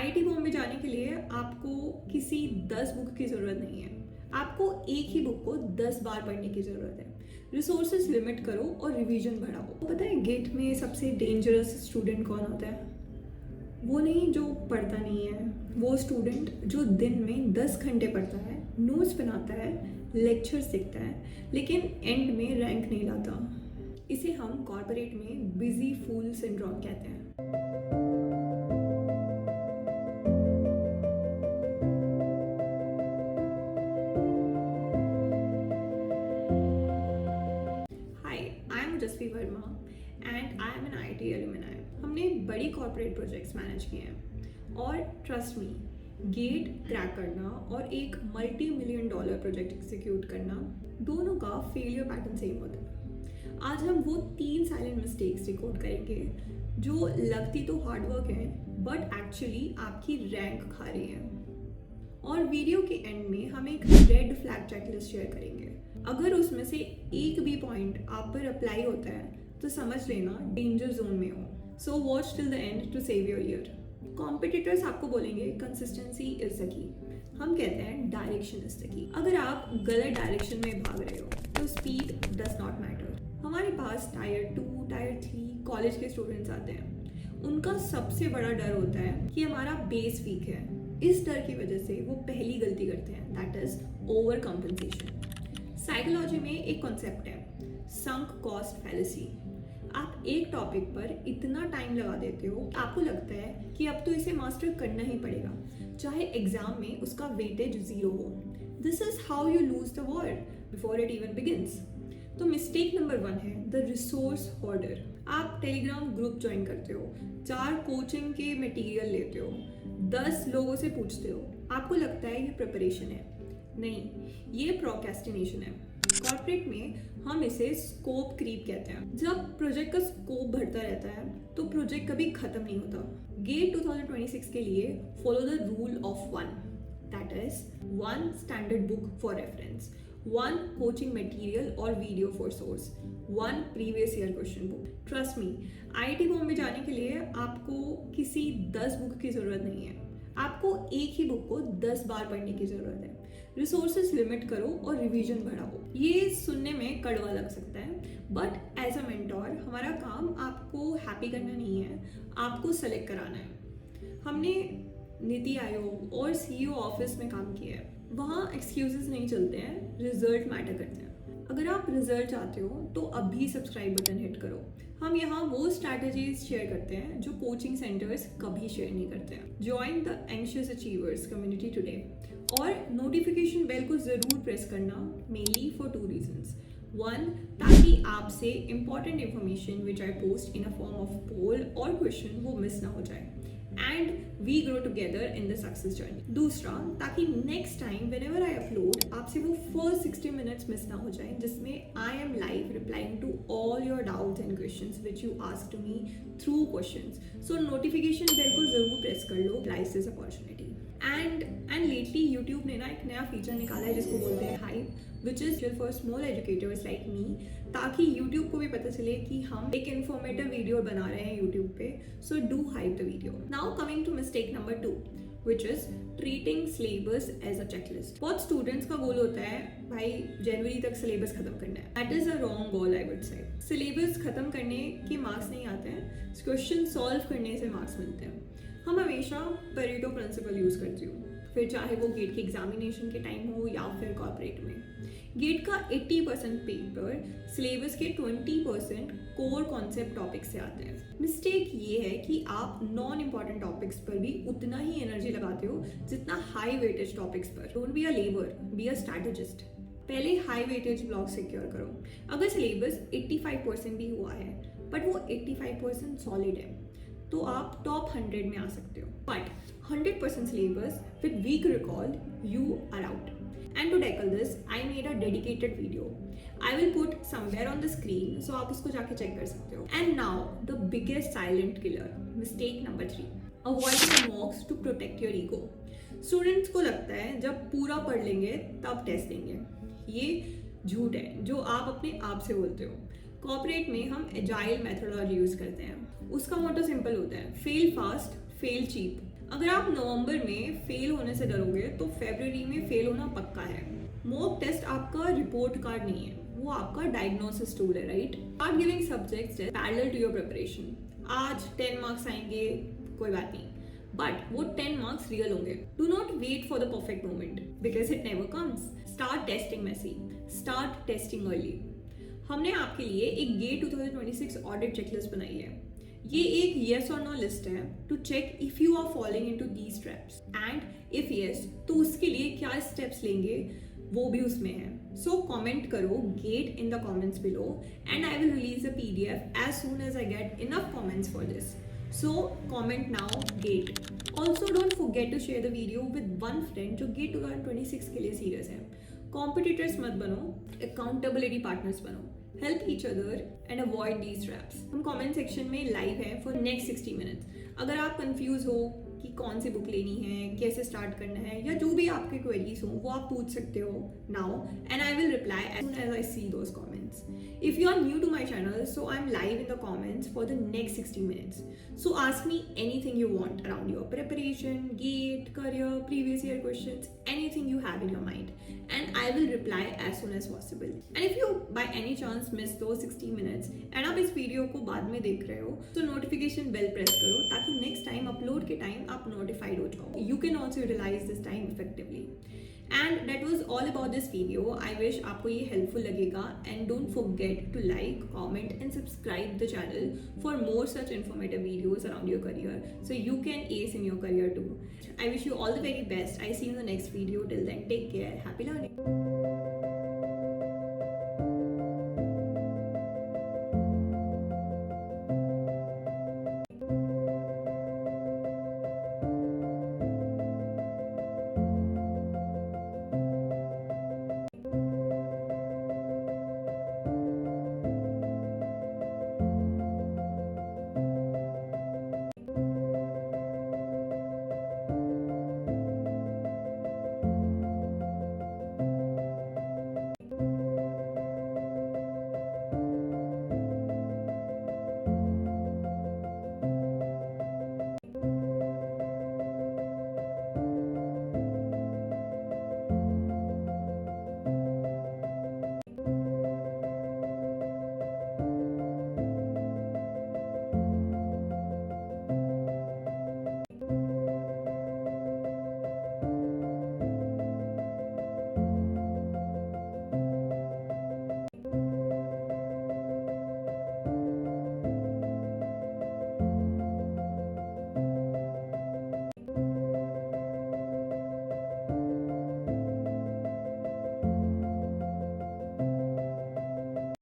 IIT Bombay जाने के लिए आपको किसी 10 बुक की ज़रूरत नहीं है। आपको एक ही बुक को 10 बार पढ़ने की ज़रूरत है। रिसोर्सेज लिमिट करो और रिवीजन बढ़ाओ। पता है गेट में सबसे डेंजरस स्टूडेंट कौन होता है? वो नहीं जो पढ़ता नहीं है, वो स्टूडेंट जो दिन में 10 घंटे पढ़ता है, नोट्स बनाता है, लेक्चर्स देखता है, लेकिन एंड में रैंक नहीं लाता। इसे हम कॉर्पोरेट में बिजी फूल सिंड्रोम कहते हैं। Hi, I am Jasvi Verma and I am an IIT alumni. हमने बड़ी कॉर्पोरेट प्रोजेक्ट्स मैनेज किए हैं और ट्रस्ट मी, गेट क्रैक करना और एक $multi-million प्रोजेक्ट एग्जीक्यूट करना, दोनों का फेलियर पैटर्न सेम होता है। आज हम वो 3 साइलेंट मिस्टेक्स रिकॉर्ड करेंगे जो लगती तो हार्डवर्क है बट एक्चुअली आपकी रैंक खा रही है। और वीडियो के एंड में हम एक रेड फ्लैग चेकलिस्ट शेयर करेंगे। अगर उसमें से एक भी पॉइंट आप पर अप्लाई होता है तो समझ लेना डेंजर जोन में हो। So watch till the end to save your year. Competitors आपको बोलेंगे कंसिस्टेंसी इज द की, हम कहते हैं डायरेक्शन इज द की। अगर आप गलत डायरेक्शन में भाग रहे हो तो स्पीड डज नॉट मैटर। हमारे पास टायर 2, टायर 3 कॉलेज के स्टूडेंट्स आते हैं। उनका सबसे बड़ा डर होता है कि हमारा बेस वीक है। इस डर की वजह से वो पहली गलती करते हैं, that is over compensation. Psychology में एक कॉन्सेप्ट है, संक कॉस्ट फैलेसी। आप एक टॉपिक पर इतना टाइम लगा देते हो, आपको लगता है कि अब तो इसे मास्टर करना ही पड़ेगा, चाहे एग्जाम में उसका वेटेज 0 हो। This is how you lose the war before it even begins. तो मिस्टेक नंबर 1 है द रिसोर्स होर्डर। आप टेलीग्राम ग्रुप ज्वाइन करते हो, 4 कोचिंग के मटेरियल लेते हो, 10 लोगों से पूछते हो, आपको लगता है ये प्रिपरेशन है। नहीं, ये प्रोक्रेस्टिनेशन है। कॉर्पोरेट में हम इसे स्कोप क्रीप कहते हैं। जब प्रोजेक्ट का स्कोप बढ़ता रहता है तो प्रोजेक्ट कभी खत्म नहीं होता। गेट 2026 के लिए follow the rule of 1, that is 1 standard book for reference, 1 coaching material और video for source, 1 previous year question book. Trust me, IIT Bombay जाने के लिए आपको किसी 10 बुक की जरूरत नहीं है। आपको एक ही बुक को 10 बार पढ़ने की जरूरत है। रिसोर्सेज लिमिट करो और रिवीजन बढ़ाओ। ये सुनने में कड़वा लग सकता है बट एज अ मेंटोर हमारा काम आपको हैप्पी करना नहीं है, आपको सेलेक्ट कराना है। हमने नीति आयोग और सीईओ ऑफिस में काम किया है। वहाँ एक्सक्यूजेस नहीं चलते हैं, रिजल्ट मैटर करते हैं। अगर आप रिजल्ट चाहते हो तो अभी सब्सक्राइब बटन हिट करो। हम यहाँ वो स्ट्रैटेजीज शेयर करते हैं जो कोचिंग सेंटर्स कभी शेयर नहीं करते हैं। Join the anxious achievers community today और नोटिफिकेशन बेल को जरूर प्रेस करना, मेनली फॉर 2 रीजंस। 1, ताकि आपसे important information which I post in a form of poll और क्वेश्चन वो मिस ना हो जाए and we grow together in the success journey. दूसरा, ताकि next time whenever I upload आपसे वो first 60 minutes miss ना हो जाए जिसमें I am live replying to all your doubts and questions which you ask to me through questions. So notification bell को जरूर press कर लो, price is opportunity. And lately YouTube ने ना एक नया फीचर निकाला है जिसको बोलते हैं hype, which is for small educators like me, ताकि YouTube को भी पता चले कि हम एक इन्फॉर्मेटिव वीडियो बना रहे हैं YouTube पे। So do hype the video. Now coming to mistake number 2, which is treating syllabus as a checklist. बहुत स्टूडेंट्स का गोल होता है भाई जनवरी तक सिलेबस खत्म करना है। That is a wrong goal I would say. Syllabus खत्म करने के मार्क्स नहीं आते हैं, क्वेश्चन सॉल्व करने से मार्क्स मिलते हैं। हम हमेशा पेरेटो प्रिंसिपल यूज करती हूँ, फिर चाहे वो गेट के एग्जामिनेशन के टाइम हो या फिर कॉर्पोरेट में। गेट का 80% पेपर सिलेबस के 20% कोर कॉन्सेप्ट टॉपिक से आते हैं। मिस्टेक ये है कि आप नॉन इम्पॉर्टेंट टॉपिक्स पर भी उतना ही एनर्जी लगाते हो जितना हाई वेटेज टॉपिक्स पर। Don't be a labour, be a strategist. पहले हाई वेटेज ब्लॉक सिक्योर करो। अगर सिलेबस 85% भी हुआ है बट वो 85% सॉलिड है तो आप टॉप 100 में आ सकते हो। But 100% syllabus with weak recall, you are out. And to tackle this, I made a dedicated video. I will put somewhere on the screen, so आप उसको जाके चेक कर सकते हो. And now the biggest silent killer, mistake number 3, avoiding mocks to protect your ego. Students को लगता है जब पूरा पढ़ लेंगे तब टेस्ट देंगे। ये झूठ है जो आप अपने आप से बोलते हो। कॉर्पोरेट में हम एजाइल मेथोडोलॉजी यूज करते हैं। उसका मोटो सिंपल होता है, फेल फास्ट फेल चीप। अगर आप नवंबर में फेल होने से डरोगे तो फरवरी में फेल होना पक्का है। मॉक टेस्ट आपका रिपोर्ट कार्ड नहीं है, वो आपका डायग्नोसिस टूल है, right? Start giving subjects parallel to your preparation. आज 10 मार्क्स आएंगे, कोई बात नहीं, बट वो 10 मार्क्स रियल होंगे। Do not wait for the perfect moment because it never comes. Start testing messy, start testing early. हमने आपके लिए एक गेट 2026 ऑडिट चेकलिस्ट बनाई है। ये एक येस और नो लिस्ट है to check if you are following into these steps and if yes तो उसके लिए क्या स्टेप्स लेंगे वो भी उसमें है। सो कमेंट करो get in the comments below and I will release the PDF as soon as I get enough comments for this. So comment now get. Also don't forget to share the video with one friend जो GATE 2026 के लिए serious है। Competitors मत बनो, accountability partners बनो। Help each other and avoid these traps. हम comment section में live हैं फॉर नेक्स्ट 60 मिनट्स। अगर आप कंफ्यूज हो कि कौन सी बुक लेनी है, कैसे स्टार्ट करना है, या जो भी आपके क्वेरीज हो वो आप पूछ सकते हो now and I will reply as soon as I see those comments. If you are new to my channel so I am live in the comments for the next 60 minutes. So ask me anything you want around your preparation, GATE, career, previous year questions, anything you have in your mind, and I will reply as soon as possible. And if you by any chance miss those 60 minutes and आप इस video को बाद में देख रहे हो तो notification bell press करो ताकि नेक्स्ट टाइम अपलोड के टाइम आप नोटिफाइड हो जाओ। You can also utilize this time effectively. And that was all about this video. I wish आपको ये helpful लगेगा and don't forget to like, comment and subscribe the channel for more such informative videos around your career so you can ace in your career too. I wish you all the very best. I see you in the next video. Till then, take care. Happy learning.